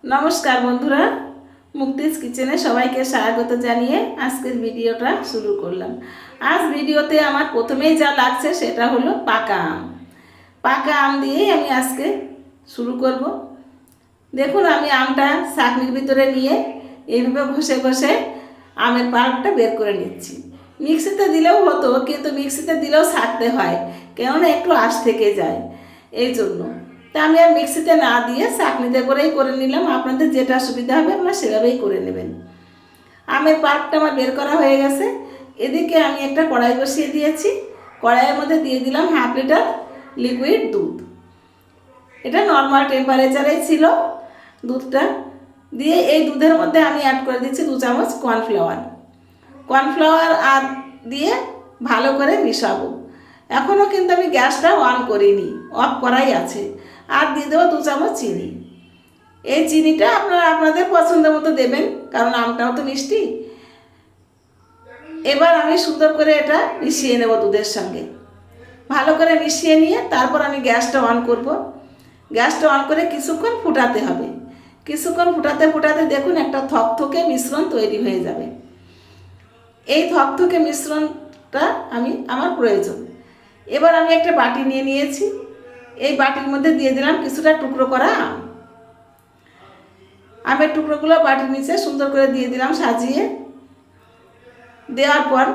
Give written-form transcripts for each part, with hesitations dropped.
নমস্কার বন্ধুরা, মুক্তিজ কিচেনে সবাইকে স্বাগত জানিয়ে আজকের ভিডিওটা শুরু করলাম। আজ ভিডিওতে আমার প্রথমেই যা লাগছে সেটা হলো পাকা আম। পাকা আম দিয়েই আমি আজকে শুরু করব। দেখুন, আমি আমটা ছাঁকনির ভিতরে নিয়ে এইভাবে ঘষে ঘষে আমের পাল্পটা বের করে নিচ্ছি। মিক্সিতে দিলেও হতো, কিন্তু মিক্সিতে দিলেও ছাঁকতে হয়, কেননা একটু আঁশ থেকে যায়, এই জন্য। তা আমি আর মিক্সিতে না দিয়ে ছাঁকনিতে করেই করে নিলাম। আপনাদের যেটা সুবিধা হবে আপনারা সেভাবেই করে নেবেন। আমের পাল্পটা আমার বের করা হয়ে গেছে। এদিকে আমি একটা কড়াই বসিয়ে দিয়েছি। কড়াইয়ের মধ্যে দিয়ে দিলাম 1/2 লিটার লিকুইড দুধ। এটা নর্মাল টেম্পারেচারেই ছিল দুধটা। দিয়ে এই দুধের মধ্যে আমি অ্যাড করে দিচ্ছি 2 চামচ কর্নফ্লাওয়ার আর দিয়ে ভালো করে মিশাবো। এখনও কিন্তু আমি গ্যাসটা অন করিনি, অফ করাই আছে। আর দিয়ে দেবো 2 চামচ চিনি। এই চিনিটা আপনারা আপনাদের পছন্দ মতো দেবেন, কারণ আমটাও তো মিষ্টি। এবার আমি সুন্দর করে এটা মিশিয়ে নেব দুধের সঙ্গে। ভালো করে মিশিয়ে নিয়ে তারপর আমি গ্যাসটা অন করব। গ্যাসটা অন করে কিছুক্ষণ ফুটাতে হবে। কিছুক্ষণ ফুটাতে ফুটাতে দেখুন একটা থকথকে মিশ্রণ তৈরি হয়ে যাবে। এই থকথকে মিশ্রণটা আমার প্রয়োজন। এবার আমি একটা বাটি নিয়ে নিয়েছি। এই বাটির মধ্যে দিয়ে দিলাম কিছুটা টুকরো করা আম। আমের টুকরোগুলো বাটির নিচে সুন্দর করে দিয়ে দিলাম সাজিয়ে। দেওয়ার পর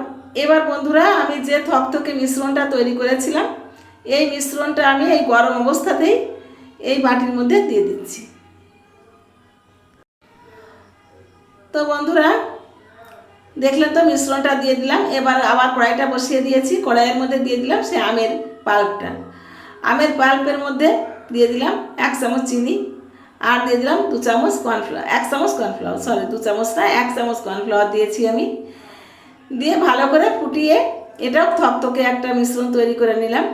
এবার বন্ধুরা, আমি যে থকথকে মিশ্রণটা তৈরি করেছিলাম, এই মিশ্রণটা আমি এই গরম অবস্থাতেই এই বাটির মধ্যে দিয়ে দিচ্ছি। তো বন্ধুরা, দেখলেন তো মিশ্রণটা দিয়ে দিলাম। এবার আবার কড়াইটা বসিয়ে দিয়েছি। কড়াইয়ের মধ্যে দিয়ে দিলাম সে আমের পাল্পটা। আমের পাল্পের মধ্যে দিয়ে দিলাম 1 চামচ চিনি, আর দিয়ে দিলাম 2 চামচ কর্নফ্লাওয়ার। 1 চামচ কর্নফ্লাওয়ার, সরি 2 চামচ না, 1 চামচ কর্নফ্লাওয়ার দিয়েছি আমি। দিয়ে ভালো করে ফুটিয়ে এটাও থকথকে একটা মিশ্রণ তৈরি করে নিলাম।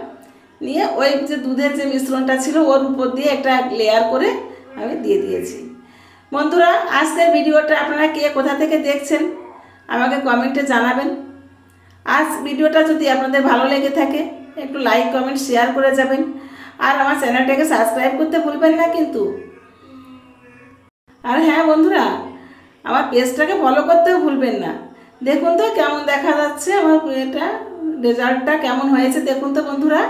নিয়ে ওই যে দুধের যে মিশ্রণটা ছিল ওর উপর দিয়ে একটা লেয়ার করে আমি দিয়ে দিয়েছি। বন্ধুরা, আজকের ভিডিওটা আপনারা কে কোথা থেকে দেখছেন আমাকে কমেন্টে জানাবেন। আজ ভিডিওটা যদি আপনাদের ভালো লেগে থাকে একটু লাইক কমেন্ট শেয়ার করে যাবেন। আর আমার চ্যানেলটাকে সাবস্ক্রাইব করতে ভুলবেন না কিন্তু। আর হ্যাঁ বন্ধুরা, আমার পেজটাকে ফলো করতেও ভুলবেন না। দেখুন তো কেমন দেখা যাচ্ছে আমার এটা, রেজাল্টটা কেমন হয়েছে দেখুন তো বন্ধুরা।